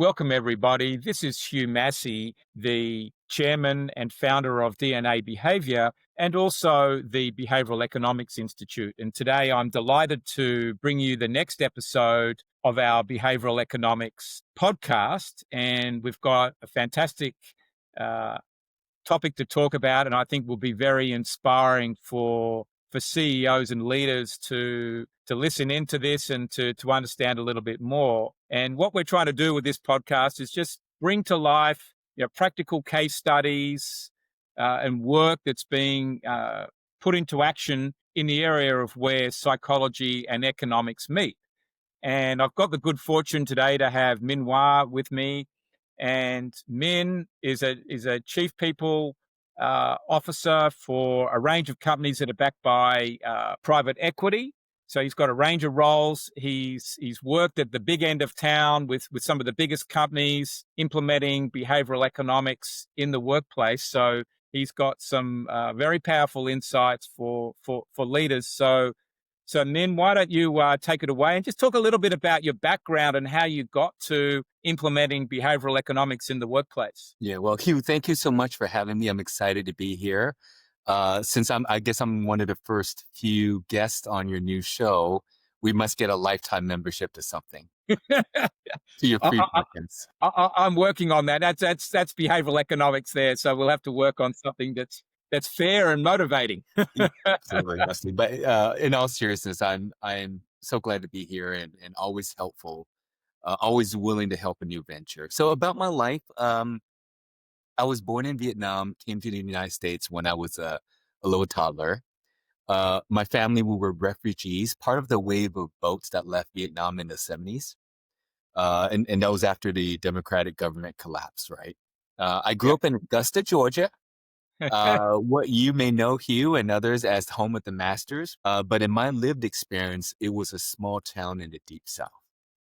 Welcome, everybody. This is Hugh Massie, the chairman and founder of DNA Behavior and also the Behavioral Economics Institute. And today I'm delighted to bring you the next episode of our Behavioral Economics podcast. And we've got a fantastic uh, topic to talk about, and I think will be very inspiring for CEOs and leaders to listen into this and to understand a little bit more. And what we're trying to do with this podcast is just bring to life practical case studies and work that's being put into action in the area of where psychology and economics meet. And I've got the good fortune today to have Minh with me. And Minh is a chief people officer for a range of companies that are backed by private equity. So he's got a range of roles. He's worked at the big end of town with some of the biggest companies implementing behavioral economics in the workplace. So he's got some very powerful insights for leaders. So, Minh, why don't you take it away and just talk a little bit about your background and how you got to implementing behavioral economics in the workplace? Yeah, well, Hugh, thank you so much for having me. I'm excited to be here. Since I guess I'm one of the first few guests on your new show, we must get a lifetime membership to something, to your free I, podcast. I'm working on that. That's behavioral economics there. So we'll have to work on something that's fair and motivating. Yeah, absolutely, absolutely. But in all seriousness, I'm so glad to be here and always helpful, always willing to help a new venture. So about my life, I was born in Vietnam, came to the United States when I was a little toddler. My family, we were refugees, part of the wave of boats that left Vietnam in the 70s. And that was after the democratic government collapsed, right? I grew Yeah. up in Augusta, Georgia, what you may know, Hugh, and others as home of the Masters. But in my lived experience, it was a small town in the Deep South,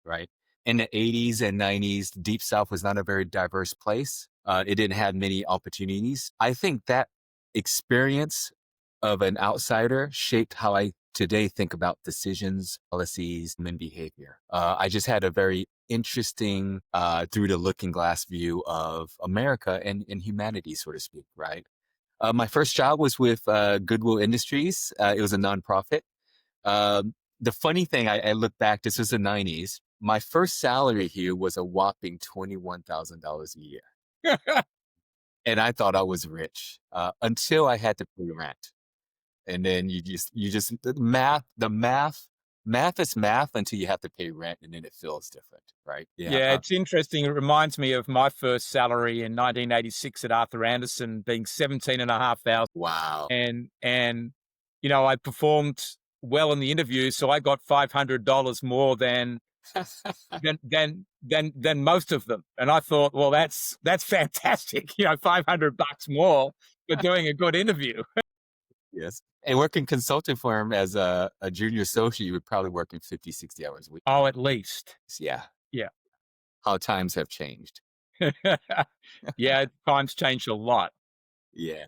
right? In the 80s and 90s, the Deep South was not a very diverse place. It didn't have many opportunities. I think that experience of an outsider shaped how I today think about decisions, policies, and behavior. I just had a very interesting, through the looking glass view of America and humanity, so to speak, right? My first job was with Goodwill Industries. It was a nonprofit. The funny thing, I look back, this was the 90s. My first salary here was a whopping $21,000 a year. And I thought I was rich until I had to pay rent. And then math is math until you have to pay rent, and then it feels different, right? Yeah. Yeah, it's interesting. It reminds me of my first salary in 1986 at Arthur Anderson being 17,500. Wow. And I performed well in the interview, so I got $500 more than most of them. And I thought, well, that's fantastic. $500 more for doing a good interview. Yes. And working consulting firm as a junior associate, you would probably work in 50, 60 hours a week. Oh, at least. Yeah. Yeah. How times have changed. Yeah, times changed a lot. Yeah.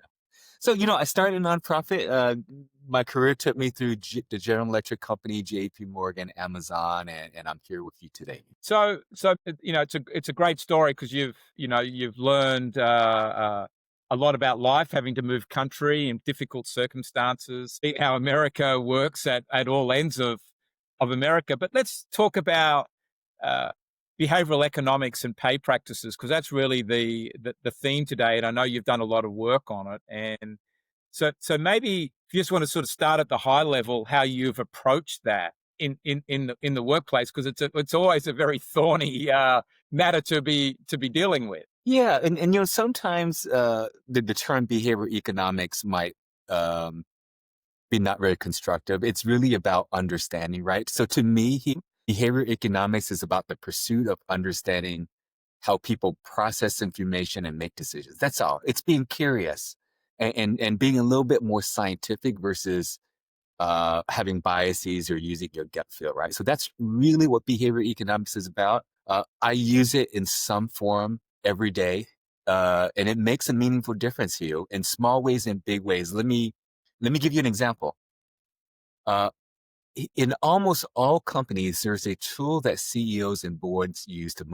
So, I started a nonprofit. My career took me through the General Electric Company, JP Morgan, Amazon, and I'm here with you today. So it's a great story because you've learned a lot about life, having to move country in difficult circumstances, see how America works at all ends of America. But let's talk about uh, behavioral economics and pay practices, because that's really the theme today. And I know you've done a lot of work on it. And so maybe if you just want to sort of start at the high level, how you've approached that in the workplace, because it's always a very thorny matter to be dealing with. Yeah. And sometimes the term behavioral economics might be not very constructive. It's really about understanding, right? So to me, behavioral economics is about the pursuit of understanding how people process information and make decisions. That's all. It's being curious and being a little bit more scientific versus having biases or using your gut feel, right? So that's really what behavioral economics is about. I use it in some form every day, and it makes a meaningful difference here in small ways and big ways. Let me give you an example. In almost all companies, there's a tool that CEOs and boards use to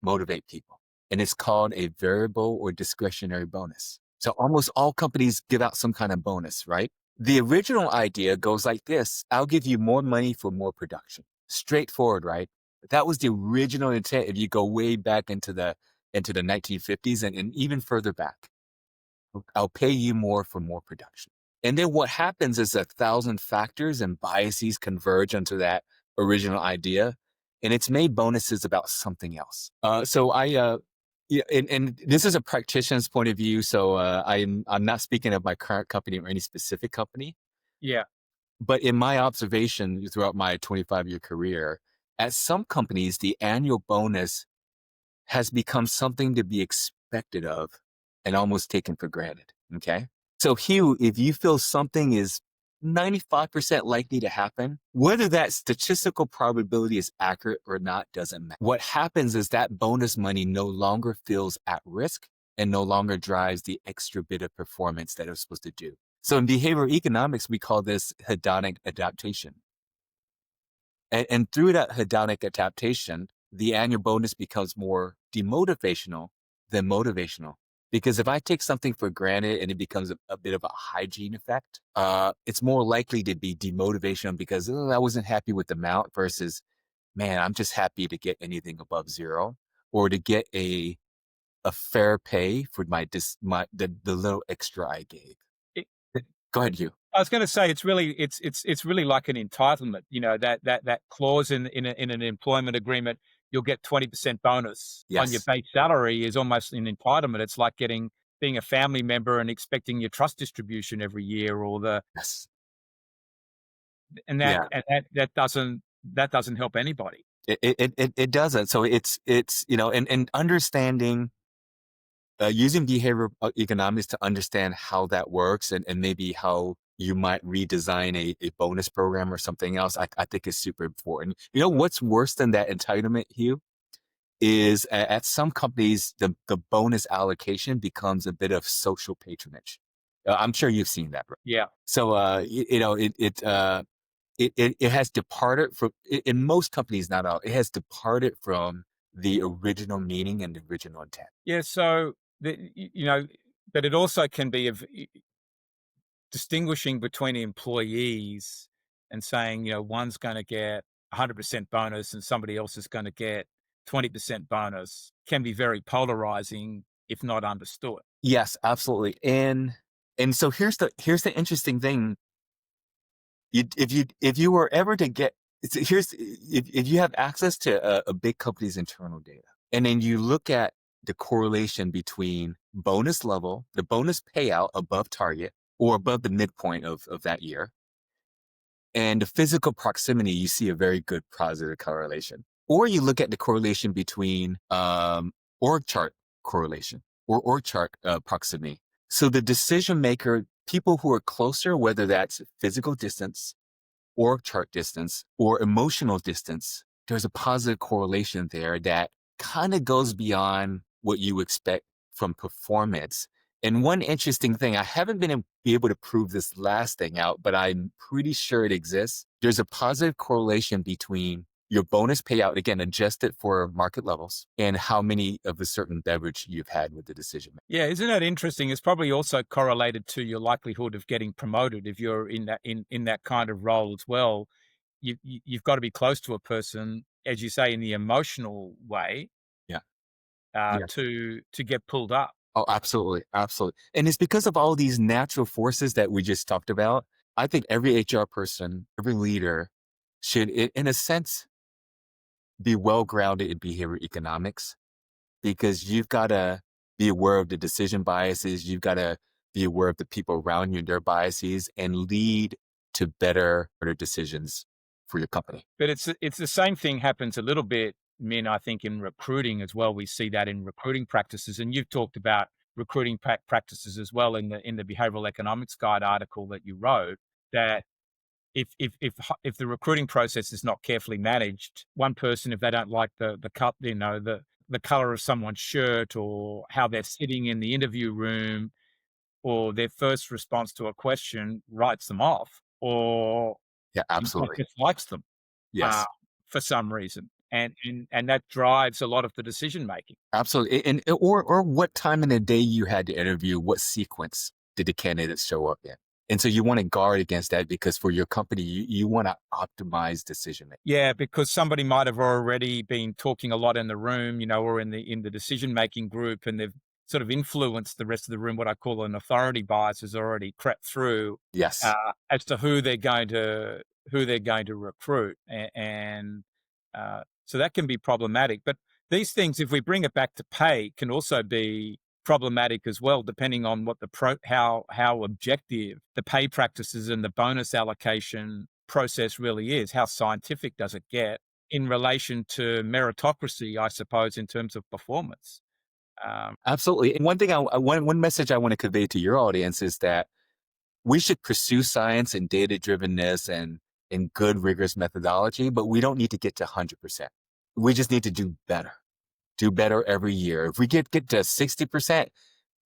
motivate people, and it's called a variable or discretionary bonus. So almost all companies give out some kind of bonus, right? The original idea goes like this: I'll give you more money for more production. Straightforward, right? That was the original intent. If you go way back into the 1950s and even further back, I'll pay you more for more production. And then what happens is 1,000 factors and biases converge onto that original idea, and it's made bonuses about something else. Yeah, and this is a practitioner's point of view. So I'm not speaking of my current company or any specific company, Yeah. but in my observation throughout my 25-year career, at some companies, the annual bonus has become something to be expected of and almost taken for granted. Okay. So, Hugh, if you feel something is 95% likely to happen, whether that statistical probability is accurate or not doesn't matter. What happens is that bonus money no longer feels at risk and no longer drives the extra bit of performance that it's supposed to do. So, in behavioral economics, we call this hedonic adaptation. And through that hedonic adaptation, the annual bonus becomes more demotivational than motivational. Because if I take something for granted and it becomes a bit of a hygiene effect, it's more likely to be demotivational because I wasn't happy with the amount versus, man, I'm just happy to get anything above zero or to get a fair pay for the little extra I gave. Go ahead, you. I was going to say it's really like an entitlement. You know that clause in an employment agreement, you'll get 20% bonus on your Yes. base salary is almost an entitlement. It's like being a family member and expecting your trust distribution every year, or the Yes. and that Yeah. and that doesn't help anybody. It doesn't. So it's and understanding using behavioral economics to understand how that works and maybe how you might redesign a bonus program or something else. I think is super important. You know what's worse than that entitlement, Hugh, is at some companies the bonus allocation becomes a bit of social patronage. I'm sure you've seen that, right? Yeah. So it has departed from in most companies, not all, it has departed from the original meaning and the original intent. Yeah, so but it also can be of distinguishing between employees and saying, one's going to get 100% bonus and somebody else is going to get 20% bonus can be very polarizing if not understood. Yes, absolutely. And so here's the interesting thing. If you were ever to get here's if you have access to a big company's internal data, and then you look at the correlation between bonus level, the bonus payout above target or above the midpoint of that year, and the physical proximity, you see a very good positive correlation. Or you look at the correlation between org chart correlation or org chart proximity. So the decision maker, people who are closer, whether that's physical distance, org chart distance, or emotional distance, there's a positive correlation there that kind of goes beyond what you expect from performance. And one interesting thing, I haven't been able to prove this last thing out, but I'm pretty sure it exists. There's a positive correlation between your bonus payout, again, adjusted for market levels, and how many of a certain beverage you've had with the decision maker. Yeah, isn't that interesting? It's probably also correlated to your likelihood of getting promoted if you're in that kind of role as well. You've got to be close to a person, as you say, in the emotional way, Yeah. Yeah. to get pulled up. Oh, absolutely. Absolutely. And it's because of all these natural forces that we just talked about. I think every HR person, every leader should, in a sense, be well grounded in behavior economics because you've got to be aware of the decision biases. You've got to be aware of the people around you and their biases and lead to better decisions for your company. But it's the same thing happens a little bit, Min, I think, in recruiting as well. We see that in recruiting practices, and you've talked about recruiting practices as well in the behavioral economics guide article that you wrote. That if the recruiting process is not carefully managed, one person, if they don't like the cut, the color of someone's shirt or how they're sitting in the interview room or their first response to a question writes them off, or Yeah, in fact, absolutely. dislikes them uh, Yes. for some reason, and that drives a lot of the decision making. Absolutely. Or what time in the day you had to interview, what sequence did the candidates show up in? And so you want to guard against that because for your company, you want to optimize decision making. Yeah, because somebody might have already been talking a lot in the room, or in the decision making group, and they've sort of influenced the rest of the room. What I call an authority bias has already crept through Yes. as to who they're going to recruit, and so that can be problematic. But these things, if we bring it back to pay, can also be problematic as well, depending on what how objective the pay practices and the bonus allocation process really is. How scientific does it get in relation to meritocracy, I suppose, in terms of performance? Um, Absolutely. And one thing one message I want to convey to your audience is that we should pursue science and data drivenness and good rigorous methodology, but we don't need to get to 100%. We just need to do better every year. If we get to 60%,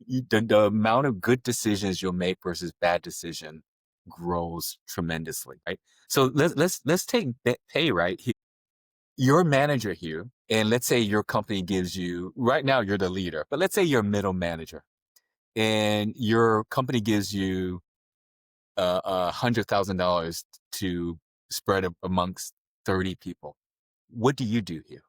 the amount of good decisions you'll make versus bad decision grows tremendously, right? So let's take that pay, right? Your manager here, and let's say your company gives you, right now you're the leader, but let's say you're a middle manager and your company gives you $100,000 to spread amongst 30 people. What do you do here?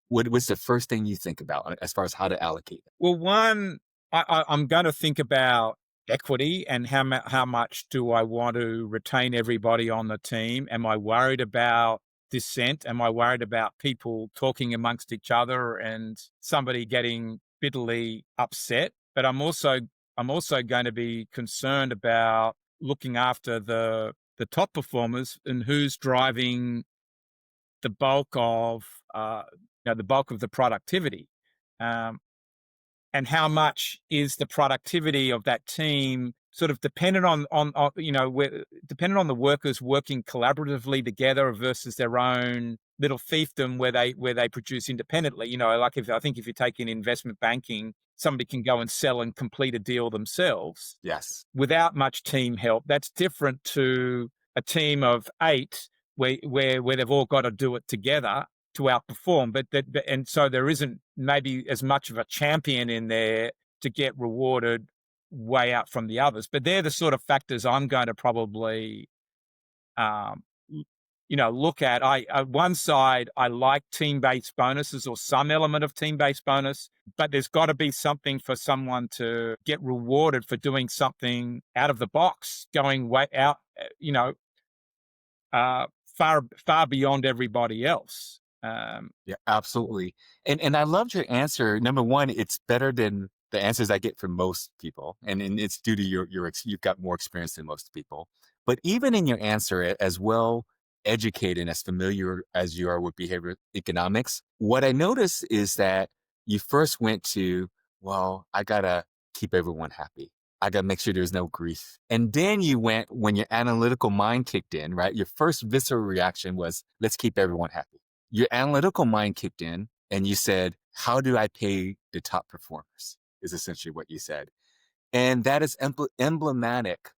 What's the first thing you think about as far as how to allocate it? well, one, I'm going to think about equity and how much do I want to retain everybody on the team? Am I worried about dissent? Am I worried about people talking amongst each other and somebody getting bitterly upset? But I'm also going to be concerned about looking after the top performers and who's driving the bulk of the bulk of the productivity. Um, and how much is the productivity of that team sort of dependent dependent on the workers working collaboratively together versus their own little fiefdom where they produce independently. Like, if you take in investment banking, somebody can go and sell and complete a deal themselves Yes. without much team help. That's different to a team of eight where they've all got to do it together to outperform. And so there isn't maybe as much of a champion in there to get rewarded way out from the others. But they're the sort of factors I'm going to probably um, look at. One side, I like team-based bonuses or some element of team-based bonus, but there's got to be something for someone to get rewarded for doing something out of the box, going way out, far beyond everybody else. Yeah, absolutely. And I loved your answer. Number one, it's better than the answers I get from most people. And it's due to you've got more experience than most people. But even in your answer, as well educated and as familiar as you are with behavioral economics, what I noticed is that you first went to, well, I gotta keep everyone happy. I gotta make sure there's no grief. And then you went when your analytical mind kicked in, right? Your first visceral reaction was, let's keep everyone happy. Your analytical mind kicked in and you said, how do I pay the top performers? Is essentially what you said. And that is emblematic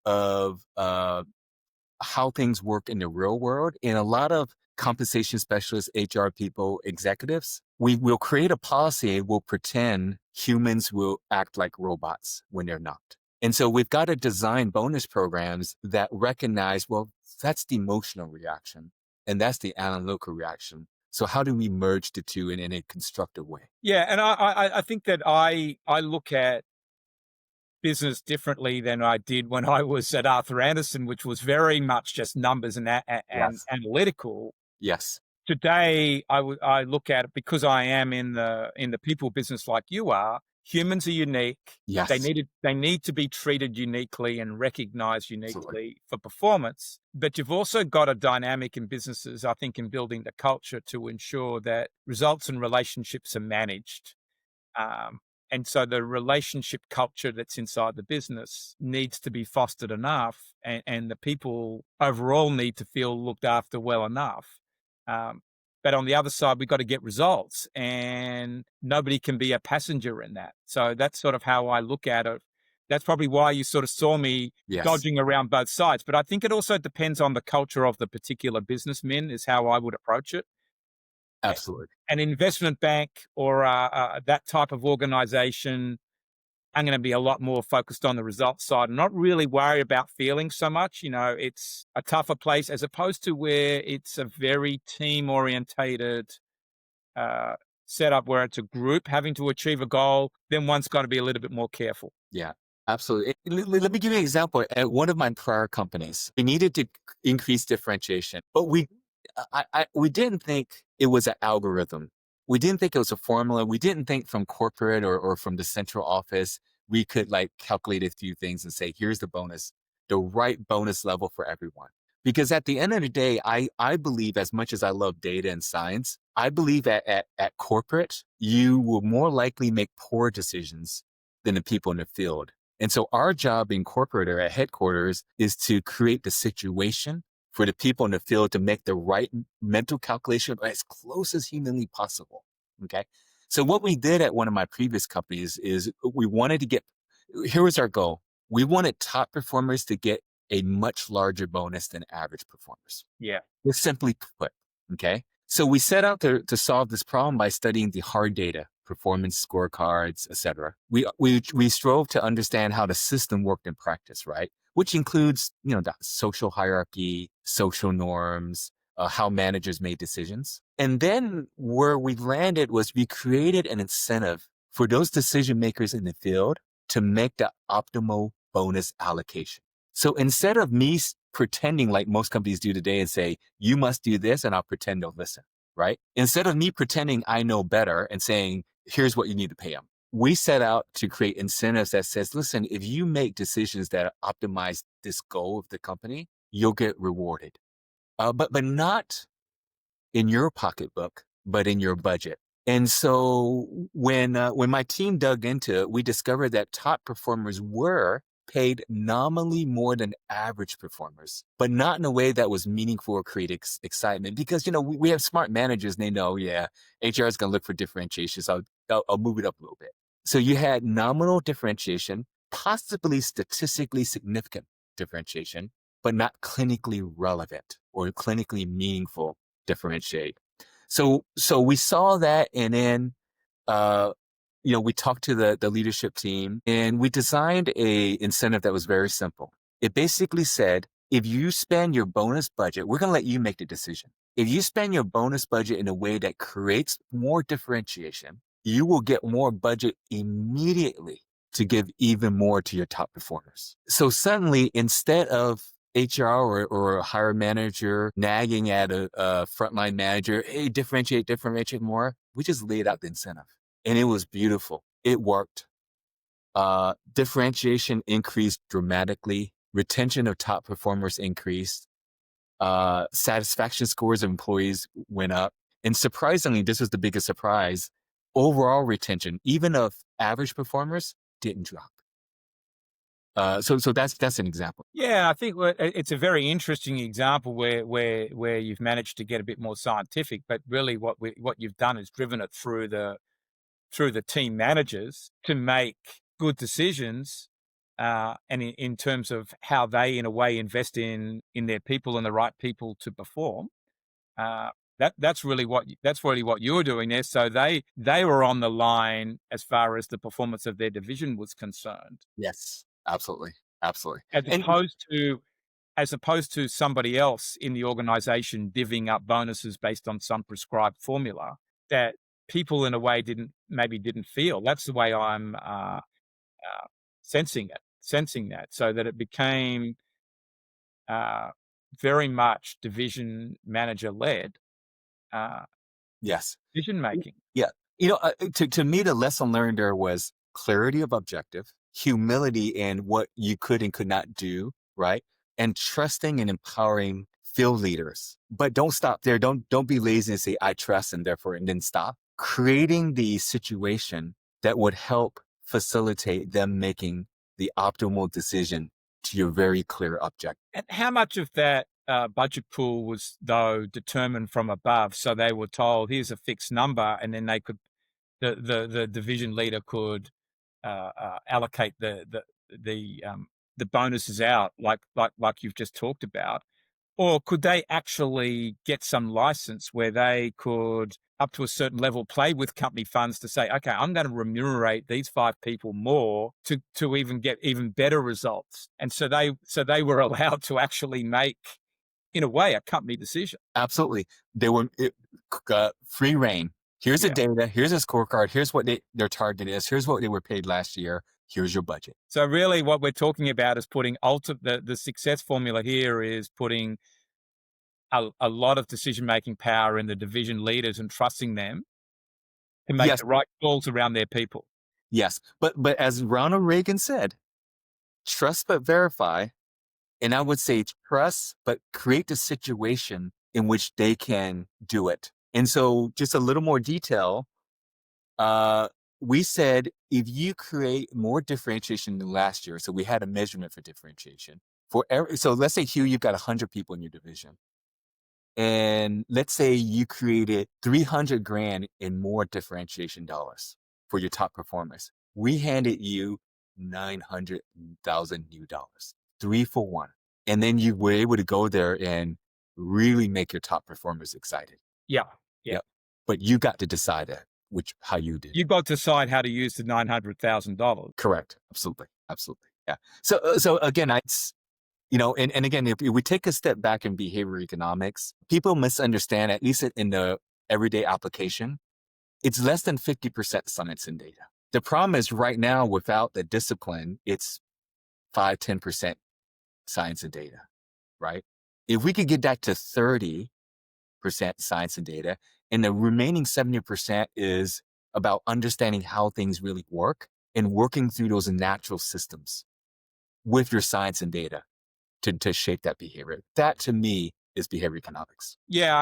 of how things work in the real world. In a lot of compensation specialists, HR people, executives, we will create a policy and we'll pretend humans will act like robots when they're not. And so we've got to design bonus programs that recognize, well, that's the emotional reaction and that's the analytical reaction. So how do we merge the two in a constructive way? Yeah, and I think that I look at business differently than I did when I was at Arthur Anderson, which was very much just numbers and Yes. analytical. Yes. Today, I look at it because I am in the people business like you are. Humans are unique. Yes. They need to be treated uniquely and recognized Absolutely. uniquely for performance. But you've also got a dynamic in businesses, I think, in building the culture to ensure that results and relationships are managed. Um, and so the relationship culture that's inside the business needs to be fostered enough, and the people overall need to feel looked after well enough. Um, but on the other side, we've got to get results, and nobody can be a passenger in that. So that's sort of how I look at it. That's probably why you sort of saw me Yes, dodging around both sides. But I think it also depends on the culture of the particular business, Min, is how I would approach it. absolutely. An investment bank or that type of organization, I'm going to be a lot more focused on the results side and not really worry about feelings so much. It's a tougher place as opposed to where it's a very team orientated uh, setup where it's a group having to achieve a goal. Then one's got to be a little bit more careful. Yeah, absolutely. Let me give you an example. At one of my prior companies, we needed to increase differentiation, but we didn't think it was an algorithm. We didn't think it was a formula. We didn't think from corporate or from the central office, we could like calculate a few things and say, here's the right bonus level for everyone. Because at the end of the day, I believe, as much as I love data and science, I believe at corporate, you will more likely make poor decisions than the people in the field. And so our job in corporate or at headquarters is to create the situation for the people in the field to make the right mental calculation as close as humanly possible. Okay. So what we did at one of my previous companies is we wanted to get, here was our goal. We wanted top performers to get a much larger bonus than average performers. Yeah. Just simply put, okay? So we set out to solve this problem by studying the hard data, performance scorecards, etc. We strove to understand how the system worked in practice, right? Which includes, the social hierarchy, social norms, how managers made decisions. And then where we landed was we created an incentive for those decision makers in the field to make the optimal bonus allocation. So instead of me pretending like most companies do today and say, you must do this, and I'll pretend to listen, right? Instead of me pretending I know better and saying, here's what you need to pay them, we set out to create incentives that says, listen, if you make decisions that optimize this goal of the company, you'll get rewarded. But not in your pocketbook, but in your budget. And so when my team dug into it, we discovered that top performers were paid nominally more than average performers, but not in a way that was meaningful or create excitement. Because we have smart managers, and they know, yeah, HR is going to look for differentiation, so I'll move it up a little bit. So you had nominal differentiation, possibly statistically significant differentiation, but not clinically relevant or clinically meaningful differentiate. So we saw that, and then we talked to the leadership team, and we designed a incentive that was very simple. It basically said, if you spend your bonus budget, we're going to let you make the decision. If you spend your bonus budget in a way that creates more differentiation, you will get more budget immediately to give even more to your top performers. So suddenly, instead of HR or a higher manager nagging at a frontline manager, hey, differentiate more, we just laid out the incentive. And it was beautiful. It worked. Differentiation increased dramatically. Retention of top performers increased. Satisfaction scores of employees went up. And surprisingly, this was the biggest surprise, overall retention, even of average performers, didn't drop. So that's an example. Yeah, I think it's a very interesting example where you've managed to get a bit more scientific, but really what you've done is driven it through the team managers to make good decisions, and in terms of how they, in a way, invest in their people and the right people to perform. That's really what you're doing there. So they were on the line as far as the performance of their division was concerned, Yes, absolutely, absolutely. as And opposed to somebody else in the organization divvying up bonuses based on some prescribed formula that people in a way didn't feel. That's the way I'm sensing that, so that it became uh, very much division manager led yes, decision making. yeah. To me, the lesson learned there was clarity of objective, humility in what you could and could not do, right? And trusting and empowering field leaders. But don't stop there. Don't be lazy and say, I trust, and therefore, and then stop. Creating the situation that would help facilitate them making the optimal decision to your very clear objective. And how much of that budget pool was, though, determined from above? So they were told, here's a fixed number, and then the division leader could allocate the bonuses out, like you've just talked about, or could they actually get some license where they could, up to a certain level, play with company funds to say, okay, I'm going to remunerate these 5 people more to even get even better results, and so they were allowed to actually make, in a way, a company decision. Absolutely. They were free reign. Here's the Yeah. data. Here's a scorecard. Here's what their target is. Here's what they were paid last year. Here's your budget. So really, what we're talking about is putting the success formula here is putting a lot of decision making power in the division leaders and trusting them to make Yes, the right calls around their people. yes. But as Ronald Reagan said, trust but verify. And I would say trust, but create the situation in which they can do it. And so just a little more detail. We said if you create more differentiation than last year, so we had a measurement for differentiation. So let's say, Hugh, you've got 100 people in your division. And let's say you created 300 grand in more differentiation dollars for your top performers. We handed you 900,000 new dollars, 3 for 1. And then you were able to go there and really make your top performers excited. Yeah, yeah. Yep. But you got to decide how you did. You got to decide how to use the $900,000. Correct. Absolutely. Absolutely. Yeah. So again, and again, if we take a step back in behavior economics, people misunderstand, at least in the everyday application, it's less than 50% science and data. The problem is right now, without the discipline, it's 5-10% science and data, right? If we could get that to 30% science and data, and the remaining 70% is about understanding how things really work and working through those natural systems with your science and data to shape that behavior. That to me is behavior economics. Yeah,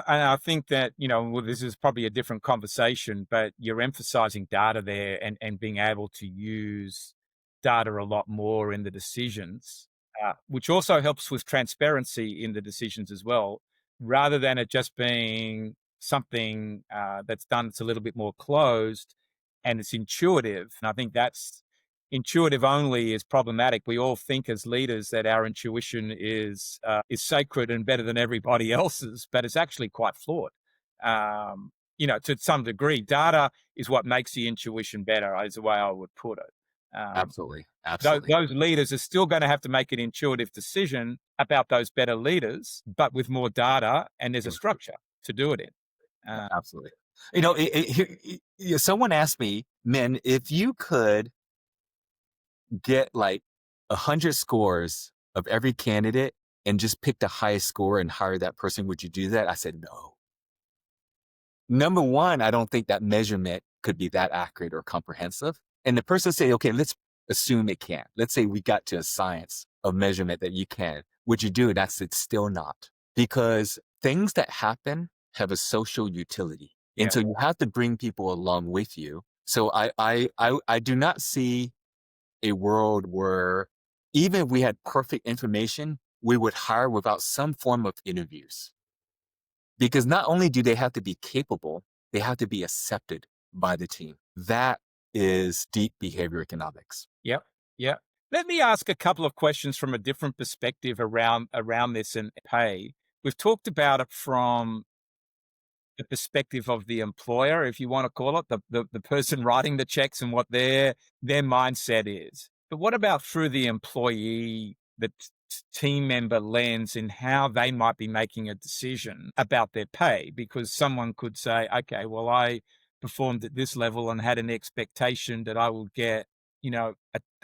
I think that, well, this is probably a different conversation, but you're emphasizing data there and being able to use data a lot more in the decisions, which also helps with transparency in the decisions as well, rather than it just being something that's done that's a little bit more closed and it's intuitive. And I think that's intuitive only is problematic. We all think as leaders that our intuition is sacred and better than everybody else's, but it's actually quite flawed. To some degree, data is what makes the intuition better, is the way I would put it. Absolutely. Absolutely. Those leaders are still going to have to make an intuitive decision about those better leaders, but with more data, and there's a structure to do it in. Absolutely. Someone asked me, Min, if you could get like 100 scores of every candidate and just pick the highest score and hire that person, would you do that? I said, no. Number one, I don't think that measurement could be that accurate or comprehensive. And the person say, okay, let's assume it can. Let's say we got to a science of measurement that you can. Would you do it? That's it's still not. Because things that happen have a social utility. And Yeah. so you have to bring people along with you. So I do not see a world where even if we had perfect information, we would hire without some form of interviews. Because not only do they have to be capable, they have to be accepted by the team. That is deep behavior economics. Yep. Yep. Let me ask a couple of questions from a different perspective around this and pay. We've talked about it from the perspective of the employer, if you want to call it, the person writing the checks and what their mindset is. But what about through the employee, the team member lens, and how they might be making a decision about their pay? Because someone could say, okay, well, I performed at this level and had an expectation that I will get,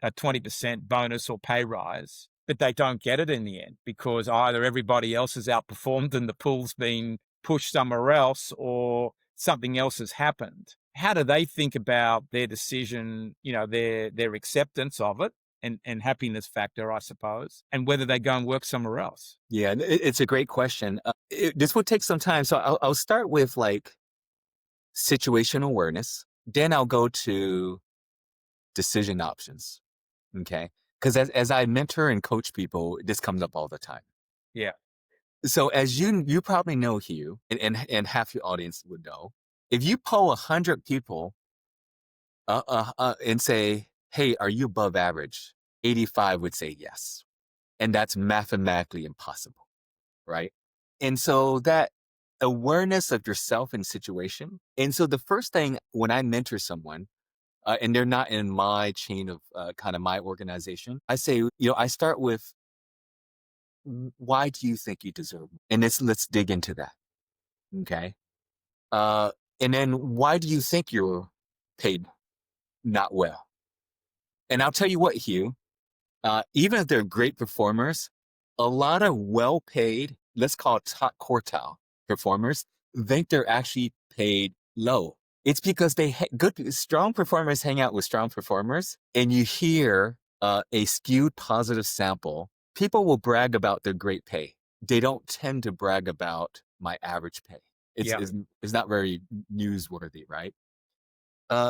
a 20% bonus or pay rise, but they don't get it in the end because either everybody else has outperformed and the pool's been pushed somewhere else or something else has happened. How do they think about their decision, their acceptance of it and happiness factor, I suppose, and whether they go and work somewhere else? Yeah, it's a great question. This will take some time. So I'll start with like situational awareness. Then I'll go to decision options. Okay. Because as I mentor and coach people, this comes up all the time. Yeah. So as you probably know, Hugh, and half your audience would know, if you poll 100 people and say, hey, are you above average? 85 would say yes. And that's mathematically impossible, right? And so that awareness of yourself and situation. And so the first thing when I mentor someone, and they're not in my chain of kind of my organization, I say, I start with, why do you think you deserve more? And let's dig into that. Okay. Uh, and then why do you think you're paid not well? And I'll tell you what, Hugh, even if they're great performers, a lot of well paid, let's call it top quartile performers, think they're actually paid low. It's because strong performers hang out with strong performers, and you hear a skewed positive sample. People will brag about their great pay. They don't tend to brag about my average pay. It's, Yeah. it's, it's not very newsworthy, right?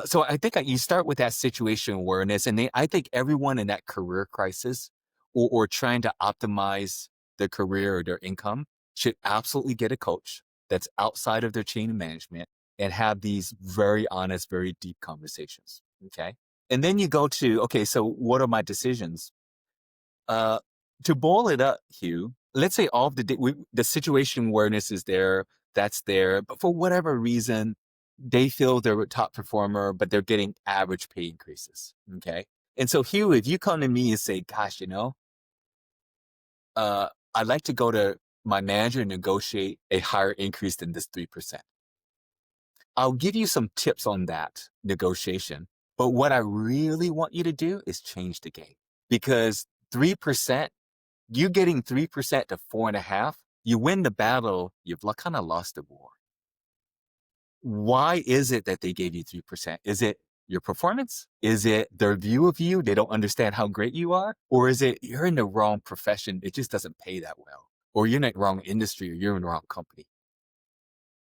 So I think you start with that situation awareness, and I think everyone in that career crisis or trying to optimize their career or their income should absolutely get a coach that's outside of their chain of management and have these very honest, very deep conversations. Okay. And then you go to, okay, so what are my decisions? Uh, to boil it up, Hugh, let's say all of the situation awareness is there, that's there, but for whatever reason, they feel they're a top performer, but they're getting average pay increases. Okay. And so, Hugh, if you come to me and say, gosh, I'd like to go to my manager and negotiate a higher increase than this 3%. I'll give you some tips on that negotiation. But what I really want you to do is change the game, because 3%, you getting 3% to 4.5%, you win the battle, you've kind of lost the war. Why is it that they gave you 3%? Is it your performance? Is it their view of you? They don't understand how great you are? Or is it you're in the wrong profession? It just doesn't pay that well. Or you're in the wrong industry, or you're in the wrong company.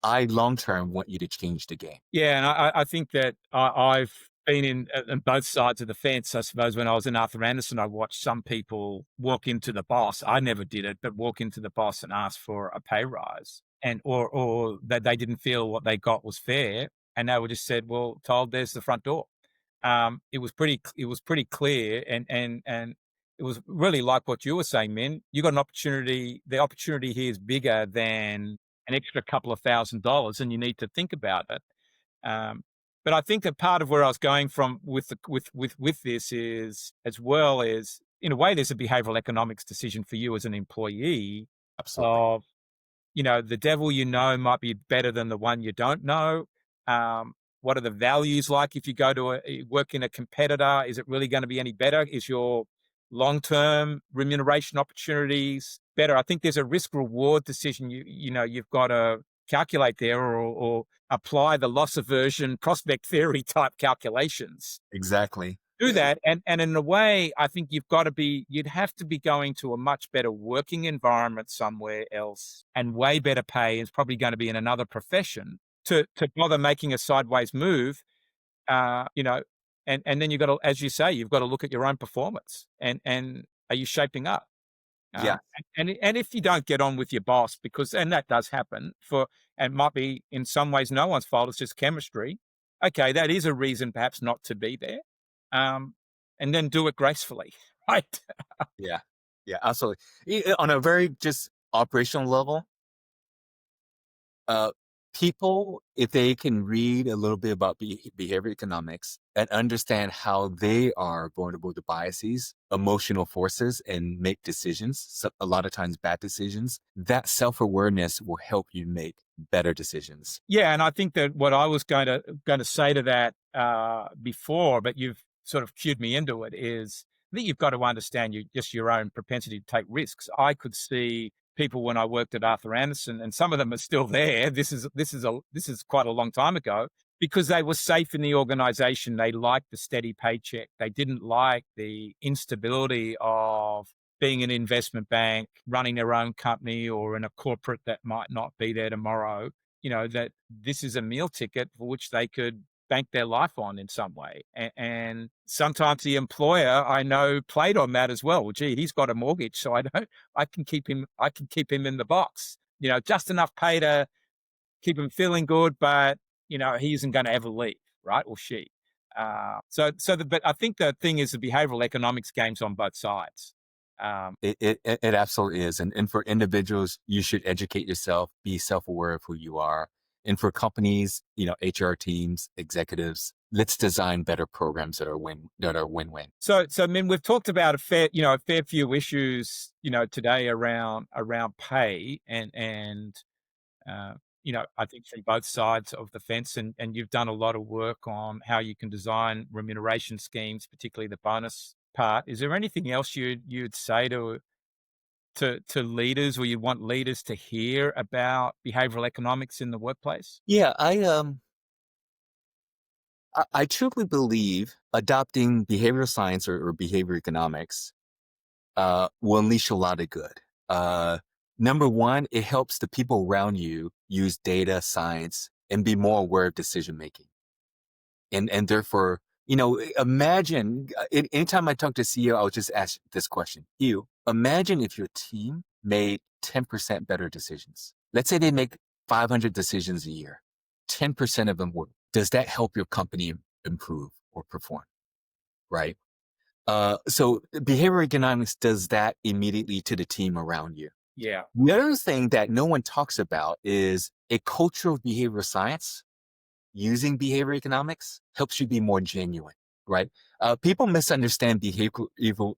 I long term want you to change the game. Yeah, and I think that I've been in both sides of the fence. I suppose when I was in Arthur Anderson, I watched some people walk into the boss. I never did it, but walk into the boss and ask for a pay rise, and or that they didn't feel what they got was fair, and they were just said, "Well, told there's the front door." It was pretty clear, and it was really like what you were saying, Min. You got an opportunity. The opportunity here is bigger than an extra couple of $1,000s, and you need to think about it. Um, but I think that part of where I was going from with this is, as well as, in a way, there's a behavioral economics decision for you as an employee Absolutely. of, the devil you know might be better than the one you don't know. Um, what are the values like if you go to work in a competitor? Is it really going to be any better? Is your long-term remuneration opportunities better? I think there's a risk reward decision you've got to calculate there, or apply the loss aversion prospect theory type calculations. Exactly. Do that, and in a way, I think you'd have to be going to a much better working environment somewhere else, and way better pay is probably going to be in another profession to bother making a sideways move. uh, you know, and then you've got to, as you say, you've got to look at your own performance, and are you shaping up? Yeah. And if you don't get on with your boss, and that does happen, and it might be in some ways no one's fault, it's just chemistry. Okay, that is a reason perhaps not to be there. Um, and then do it gracefully, right? Yeah. Yeah. Absolutely. On a very just operational level, uh, people, if they can read a little bit about behavior economics and understand how they are vulnerable to biases, emotional forces, and make decisions, so a lot of times bad decisions, that self-awareness will help you make better decisions. Yeah, and I think that what I was going to say to that before, but you've sort of cued me into it, is I think you've got to understand your own propensity to take risks. I could see people when I worked at Arthur Anderson, and some of them are still there. This is quite a long time ago, because they were safe in the organization. They liked the steady paycheck. They didn't like the instability of being an investment bank, running their own company, or in a corporate that might not be there tomorrow. That this is a meal ticket for which they could bank their life on in some way. And sometimes the employer, I know, played on that as well. Well, gee, he's got a mortgage, so I can keep him in the box. Just enough pay to keep him feeling good, but he isn't going to ever leave, right? Or she. But I think the thing is the behavioral economics game's on both sides. Um, It absolutely is. And for individuals, you should educate yourself, be self-aware of who you are. And for companies, HR teams, executives, let's design better programs that are win-win. I mean, we've talked about a fair few issues, today around pay and I think from both sides of the fence, and you've done a lot of work on how you can design remuneration schemes, particularly the bonus part. Is there anything else you'd say to leaders, or you want leaders to hear about behavioral economics in the workplace? Yeah, I truly believe adopting behavioral science or behavior economics will unleash a lot of good. Uh, Number one, it helps the people around you use data science and be more aware of decision making. And therefore, imagine anytime I talk to CEO, I'll just ask this question. You imagine if your team made 10% better decisions. Let's say they make 500 decisions a year. 10% of them work. Does that help your company improve or perform? Right. So behavior economics does that immediately to the team around you. Yeah, The other thing that no one talks about is a culture of behavioral science using behavior economics helps you be more genuine, right? People misunderstand behavioral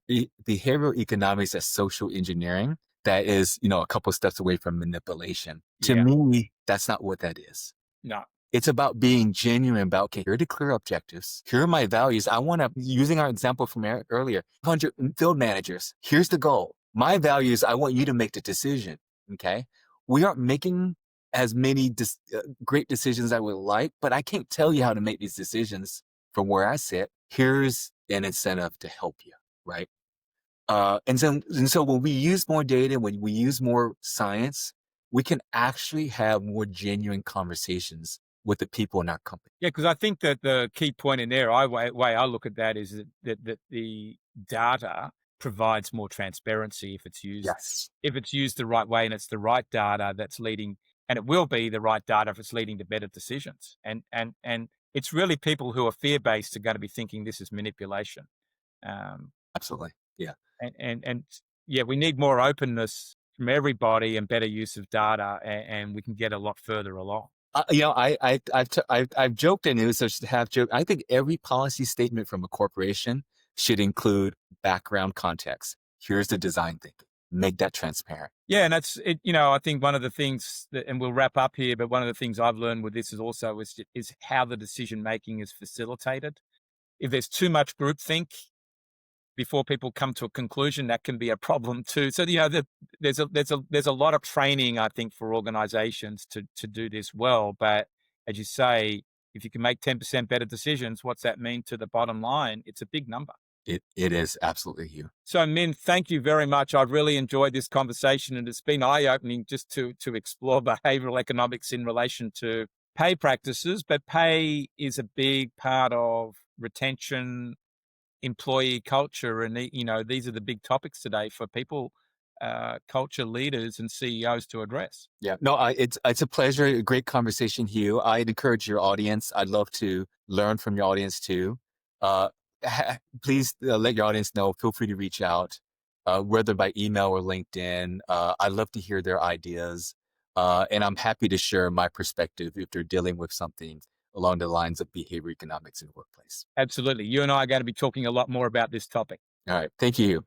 economics as social engineering. That is, a couple steps away from manipulation. To yeah, me, that's not what that is. no, It's about being genuine about, okay, here are the clear objectives. Here are my values. I want to, using our example from earlier, 100 field managers. Here's the goal. My values, I want you to make the decision. Okay. We aren't making as many great decisions I would like, but I can't tell you how to make these decisions from where I sit. Here's an incentive to help you. Right. And so when we use more data, when we use more science, we can actually have more genuine conversations with the people in our company. yeah. Because I think that the key point in there, way I look at that is that the data provides more transparency Yes, if it's used the right way, and it's the right data that's leading, and it will be the right data if it's leading to better decisions. And it's really people who are fear based are going to be thinking this is manipulation. Um, absolutely. Yeah. and yeah, we need more openness from everybody and better use of data, and we can get a lot further along. I've joked, and it was just half joke. I think every policy statement from a corporation should include background context. Here's the design thinking. Make that transparent. Yeah, and that's it. I think one of the things that, and we'll wrap up here, but one of the things I've learned with this is how the decision making is facilitated. If there's too much groupthink before people come to a conclusion, that can be a problem too. So there's a lot of training, I think, for organizations to do this well. But as you say, if you can make 10% better decisions, what's that mean to the bottom line? It's a big number. It is absolutely you. So, Min, thank you very much. I've really enjoyed this conversation, and it's been eye-opening just to explore behavioral economics in relation to pay practices. But pay is a big part of retention, employee culture, and these are the big topics today for people, culture leaders and CEOs to address. Yeah. No, it's a pleasure. A great conversation, Hugh. I'd encourage your audience. I'd love to learn from your audience too. Uh, Please let your audience know. Feel free to reach out, whether by email or LinkedIn. I'd love to hear their ideas, and I'm happy to share my perspective if they're dealing with something along the lines of behavior economics in the workplace. Absolutely. You and I are going to be talking a lot more about this topic. All right. Thank you.